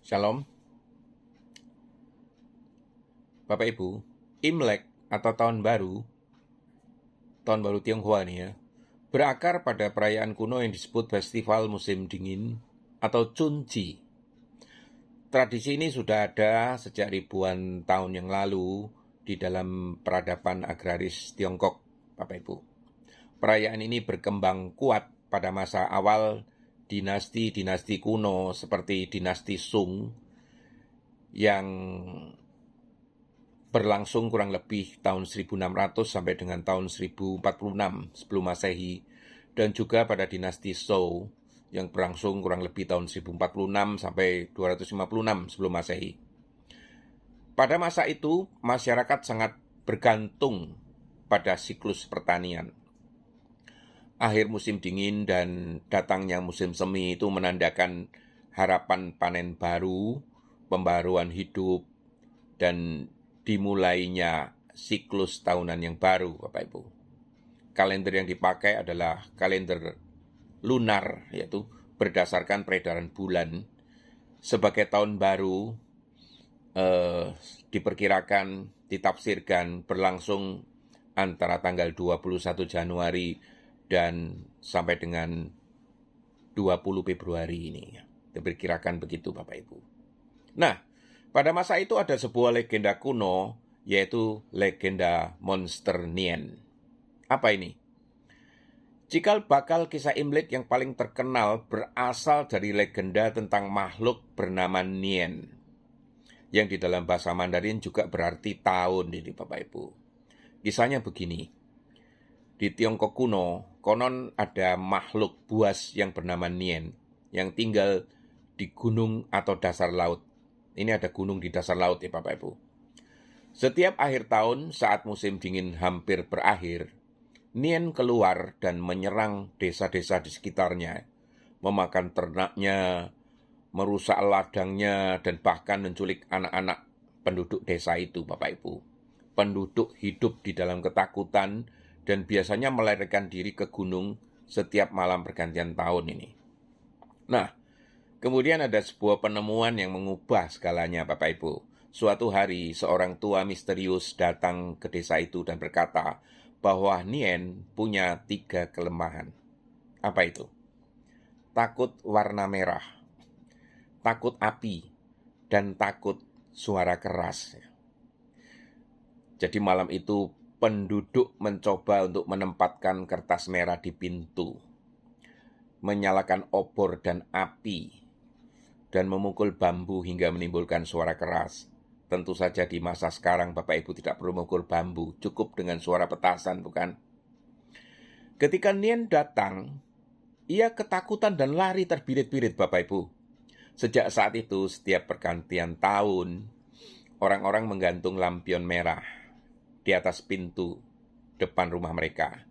Shalom, Bapak Ibu. Imlek atau Tahun Baru Tionghoa nih ya, berakar pada perayaan kuno yang disebut Festival Musim Dingin atau Chunji. Tradisi ini sudah ada sejak ribuan tahun yang lalu di dalam peradaban agraris Tiongkok, Bapak Ibu. Perayaan ini berkembang kuat pada masa awal dinasti-dinasti kuno seperti dinasti Sung yang berlangsung kurang lebih tahun 1600 sampai dengan tahun 1046 sebelum Masehi, dan juga pada dinasti Zhou yang berlangsung kurang lebih tahun 1046 sampai 256 sebelum Masehi. Pada masa itu, masyarakat sangat bergantung pada siklus pertanian. Akhir musim dingin dan datangnya musim semi itu menandakan harapan panen baru, pembaruan hidup, dan dimulainya siklus tahunan yang baru, Bapak Ibu. Kalender yang dipakai adalah kalender lunar, yaitu berdasarkan peredaran bulan. Sebagai tahun baru, diperkirakan, ditafsirkan berlangsung antara tanggal 21 Januari dan sampai dengan 20 Februari ini. Diperkirakan begitu, Bapak Ibu. Nah, pada masa itu ada sebuah legenda kuno, yaitu legenda monster Nien. Apa ini? Cikal bakal kisah Imlek yang paling terkenal berasal dari legenda tentang makhluk bernama Nien, yang di dalam bahasa Mandarin juga berarti tahun ini, Bapak Ibu. Kisahnya begini. Di Tiongkok kuno, konon ada makhluk buas yang bernama Nien, yang tinggal di gunung atau dasar laut. Ini ada gunung di dasar laut ya Bapak Ibu. Setiap akhir tahun saat musim dingin hampir berakhir, Nien keluar dan menyerang desa-desa di sekitarnya, memakan ternaknya, merusak ladangnya, dan bahkan menculik anak-anak penduduk desa itu Bapak Ibu. Penduduk hidup di dalam ketakutan dan biasanya melarikan diri ke gunung setiap malam pergantian tahun ini. Nah, kemudian ada sebuah penemuan yang mengubah segalanya, Bapak Ibu. Suatu hari, seorang tua misterius datang ke desa itu dan berkata bahwa Nien punya 3 kelemahan. Apa itu? Takut warna merah, takut api, dan takut suara keras. Jadi malam itu penduduk mencoba untuk menempatkan kertas merah di pintu, menyalakan obor dan api, dan memukul bambu hingga menimbulkan suara keras. Tentu saja di masa sekarang Bapak Ibu tidak perlu memukul bambu, cukup dengan suara petasan, bukan? Ketika Nien datang, ia ketakutan dan lari terbirit-birit, Bapak Ibu. Sejak saat itu, setiap pergantian tahun, orang-orang menggantung lampion merah di atas pintu depan rumah mereka,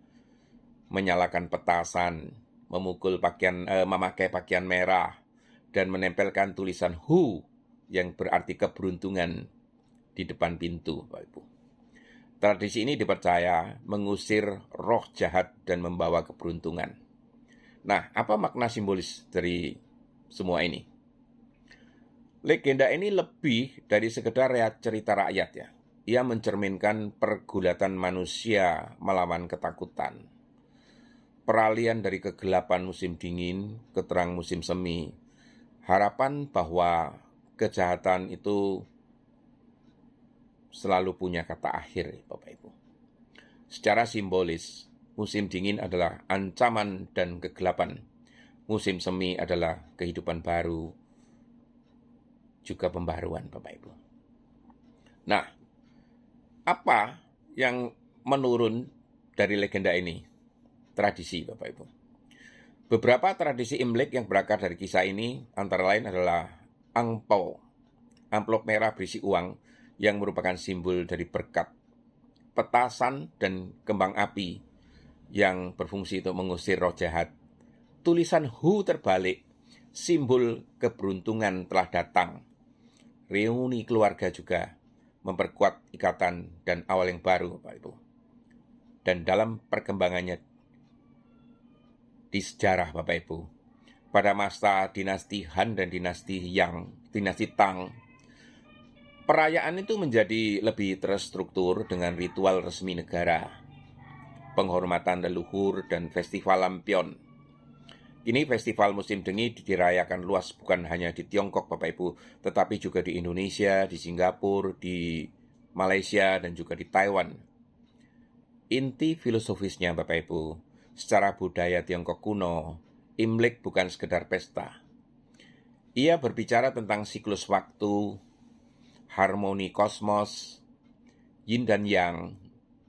menyalakan petasan, memakai pakaian merah, dan menempelkan tulisan Hu yang berarti keberuntungan di depan pintu, Bapak Ibu. Tradisi ini dipercaya mengusir roh jahat dan membawa keberuntungan. Nah, apa makna simbolis dari semua ini? Legenda ini lebih dari sekedar cerita rakyat ya. Ia mencerminkan pergulatan manusia melawan ketakutan. Peralihan dari kegelapan musim dingin ke terang musim semi. Harapan bahwa kejahatan itu selalu punya kata akhir, Bapak Ibu. Secara simbolis, musim dingin adalah ancaman dan kegelapan. Musim semi adalah kehidupan baru, juga pembaruan, Bapak Ibu. Nah, apa yang menurun dari legenda ini? Tradisi, Bapak Ibu. Beberapa tradisi Imlek yang berakar dari kisah ini antara lain adalah angpao, amplop merah berisi uang yang merupakan simbol dari berkat, petasan dan kembang api yang berfungsi untuk mengusir roh jahat, tulisan Hu terbalik, simbol keberuntungan telah datang, reuni keluarga juga memperkuat ikatan dan awal yang baru, Bapak Ibu. Dan dalam perkembangannya di sejarah, Bapak Ibu, pada masa dinasti Han dan dinasti Tang, perayaan itu menjadi lebih terstruktur dengan ritual resmi negara, penghormatan leluhur, dan festival lampion. Kini festival musim dingin dirayakan luas bukan hanya di Tiongkok, Bapak Ibu, tetapi juga di Indonesia, di Singapura, di Malaysia, dan juga di Taiwan. Inti filosofisnya, Bapak Ibu, secara budaya Tiongkok kuno, Imlek bukan sekedar pesta. Ia berbicara tentang siklus waktu, harmoni kosmos, yin dan yang,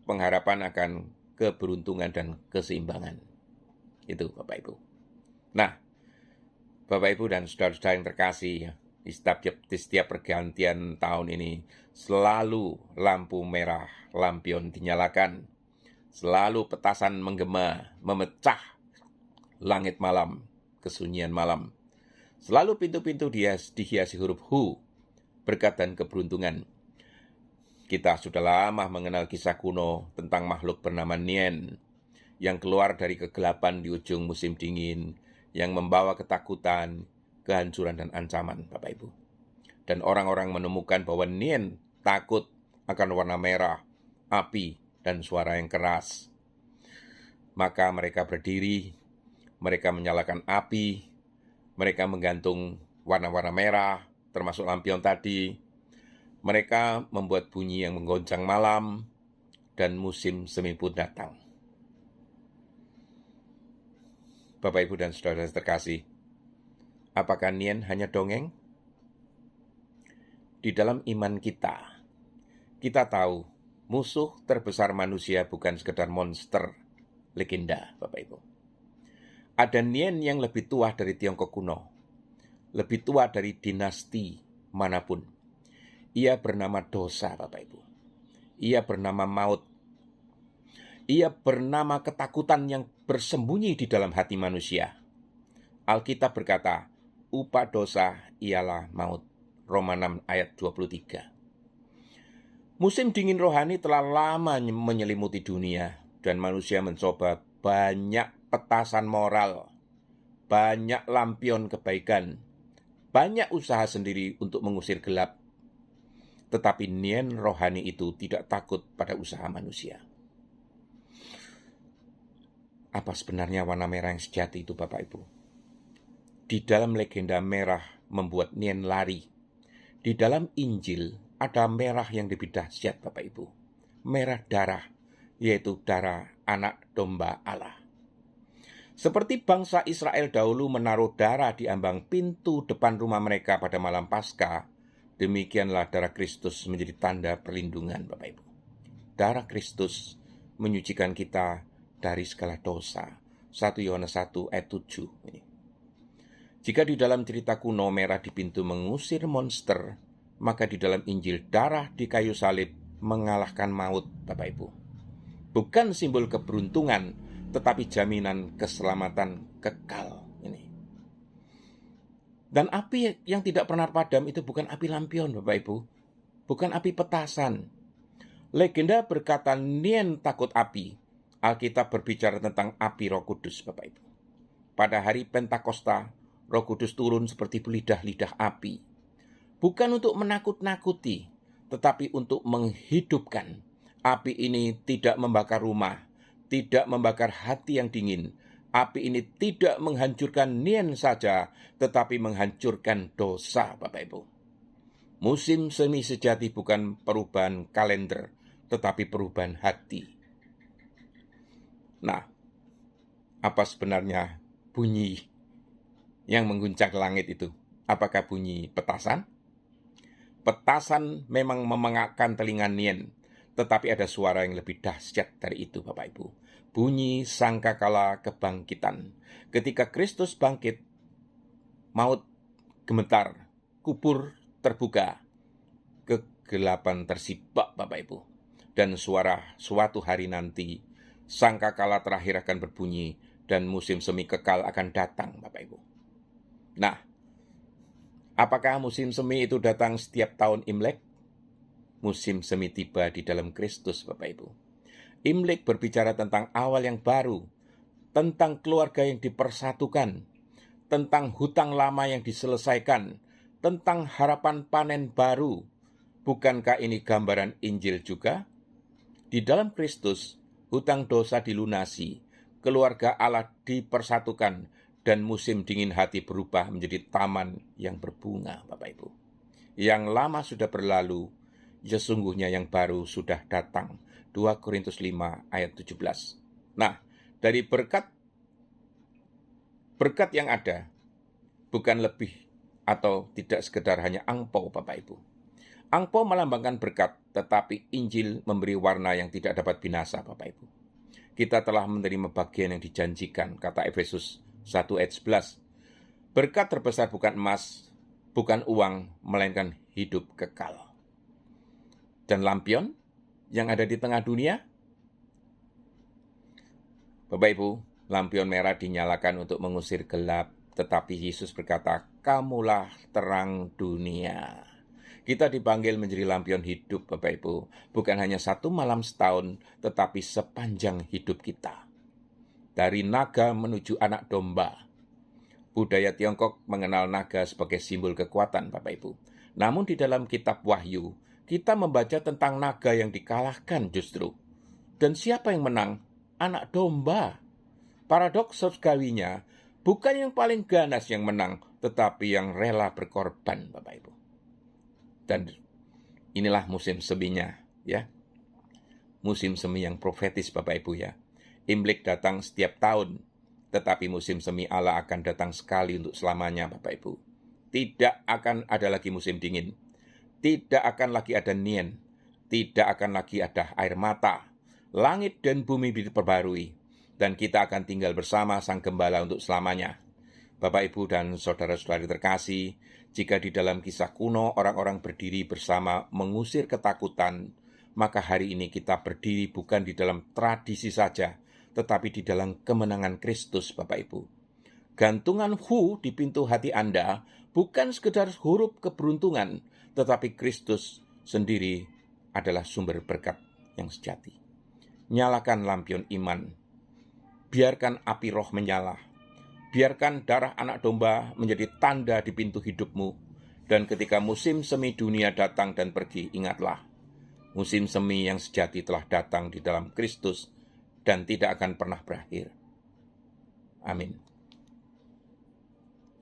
pengharapan akan keberuntungan dan keseimbangan. Itu, Bapak Ibu. Nah, Bapak Ibu dan saudara-saudara yang terkasih, di setiap pergantian tahun ini selalu lampu merah lampion dinyalakan, selalu petasan menggema, memecah langit malam, kesunyian malam. Selalu pintu-pintu dihiasi huruf Hu, berkat dan keberuntungan. Kita sudah lama mengenal kisah kuno tentang makhluk bernama Nien, yang keluar dari kegelapan di ujung musim dingin, yang membawa ketakutan, kehancuran, dan ancaman, Bapak Ibu. Dan orang-orang menemukan bahwa Nien takut akan warna merah, api, dan suara yang keras. Maka mereka berdiri, mereka menyalakan api, mereka menggantung warna-warna merah, termasuk lampion tadi. Mereka membuat bunyi yang menggoncang malam, dan musim semi pun datang. Bapak, Ibu, dan saudara terkasih, apakah Nien hanya dongeng? Di dalam iman kita tahu musuh terbesar manusia bukan sekedar monster legenda, Bapak Ibu. Ada Nien yang lebih tua dari Tiongkok kuno, lebih tua dari dinasti manapun. Ia bernama dosa, Bapak Ibu. Ia bernama maut. Ia bernama ketakutan yang bersembunyi di dalam hati manusia. Alkitab berkata, upah dosa ialah maut. Roma 6 ayat 23. Musim dingin rohani telah lama menyelimuti dunia, dan manusia mencoba banyak petasan moral, banyak lampion kebaikan, banyak usaha sendiri untuk mengusir gelap. Tetapi Nien rohani itu tidak takut pada usaha manusia. Apa sebenarnya warna merah yang sejati itu, Bapak Ibu? Di dalam legenda merah membuat Nien lari. Di dalam Injil ada merah yang lebih dahsyat, Bapak Ibu. Merah darah, yaitu darah anak domba Allah. Seperti bangsa Israel dahulu menaruh darah di ambang pintu depan rumah mereka pada malam Paskah, demikianlah darah Kristus menjadi tanda perlindungan, Bapak Ibu. Darah Kristus menyucikan kita dari segala dosa. 1 Yohanes 1 ayat 7 ini. Jika di dalam cerita kuno merah di pintu mengusir monster, maka di dalam Injil darah di kayu salib mengalahkan maut, Bapak Ibu. Bukan simbol keberuntungan, tetapi jaminan keselamatan kekal ini. Dan api yang tidak pernah padam itu bukan api lampion, Bapak Ibu. Bukan api petasan. Legenda berkata Nien takut api. Alkitab berbicara tentang api Roh Kudus, Bapak Ibu. Pada hari Pentakosta, Roh Kudus turun seperti lidah-lidah api. Bukan untuk menakut-nakuti, tetapi untuk menghidupkan. Api ini tidak membakar rumah, tidak membakar hati yang dingin. Api ini tidak menghancurkan Nien saja, tetapi menghancurkan dosa, Bapak Ibu. Musim semi sejati bukan perubahan kalender, tetapi perubahan hati. Nah, apa sebenarnya bunyi yang mengguncang langit itu? Apakah bunyi petasan? Petasan memang memengakkan telinga Nien, tetapi ada suara yang lebih dahsyat dari itu, Bapak Ibu. Bunyi sangkakala kebangkitan. Ketika Kristus bangkit, maut gemetar, kubur terbuka, kegelapan tersibak, Bapak Ibu. Dan suara suatu hari nanti, sangkakala terakhir akan berbunyi, dan musim semi kekal akan datang, Bapak Ibu. Nah, apakah musim semi itu datang setiap tahun Imlek? Musim semi tiba di dalam Kristus, Bapak Ibu. Imlek berbicara tentang awal yang baru, tentang keluarga yang dipersatukan, tentang hutang lama yang diselesaikan, tentang harapan panen baru. Bukankah ini gambaran Injil juga? Di dalam Kristus, hutang dosa dilunasi, keluarga Allah dipersatukan, dan musim dingin hati berubah menjadi taman yang berbunga, Bapak Ibu. Yang lama sudah berlalu, sesungguhnya yang baru sudah datang. 2 Korintus 5 ayat 17. Nah, dari berkat yang ada, bukan lebih atau tidak sekedar hanya angpau, Bapak Ibu. Angpau melambangkan berkat, tetapi Injil memberi warna yang tidak dapat binasa, Bapak Ibu. Kita telah menerima bagian yang dijanjikan, kata Efesus 1 ayat 11. Berkat terbesar bukan emas, bukan uang, melainkan hidup kekal. Dan lampion yang ada di tengah dunia, Bapak Ibu, lampion merah dinyalakan untuk mengusir gelap, tetapi Yesus berkata, kamulah terang dunia. Kita dipanggil menjadi lampion hidup, Bapak Ibu. Bukan hanya 1 malam setahun, tetapi sepanjang hidup kita. Dari naga menuju anak domba. Budaya Tiongkok mengenal naga sebagai simbol kekuatan, Bapak Ibu. Namun di dalam kitab Wahyu, kita membaca tentang naga yang dikalahkan justru. Dan siapa yang menang? Anak domba. Paradoks surgawinya, bukan yang paling ganas yang menang, tetapi yang rela berkorban, Bapak Ibu. Dan inilah musim seminya, ya. Musim semi yang profetis, Bapak Ibu, ya. Imlek datang setiap tahun, tetapi musim semi Allah akan datang sekali untuk selamanya, Bapak Ibu. Tidak akan ada lagi musim dingin. Tidak akan lagi ada nien. Tidak akan lagi ada air mata. Langit dan bumi diperbarui. Dan kita akan tinggal bersama Sang Gembala untuk selamanya. Bapak, Ibu, dan saudara-saudari terkasih, jika di dalam kisah kuno orang-orang berdiri bersama mengusir ketakutan, maka hari ini kita berdiri bukan di dalam tradisi saja, tetapi di dalam kemenangan Kristus, Bapak Ibu. Gantungan Hu di pintu hati Anda bukan sekedar huruf keberuntungan, tetapi Kristus sendiri adalah sumber berkat yang sejati. Nyalakan lampion iman. Biarkan api roh menyala. Biarkan darah anak domba menjadi tanda di pintu hidupmu. Dan ketika musim semi dunia datang dan pergi, ingatlah, musim semi yang sejati telah datang di dalam Kristus dan tidak akan pernah berakhir. Amin.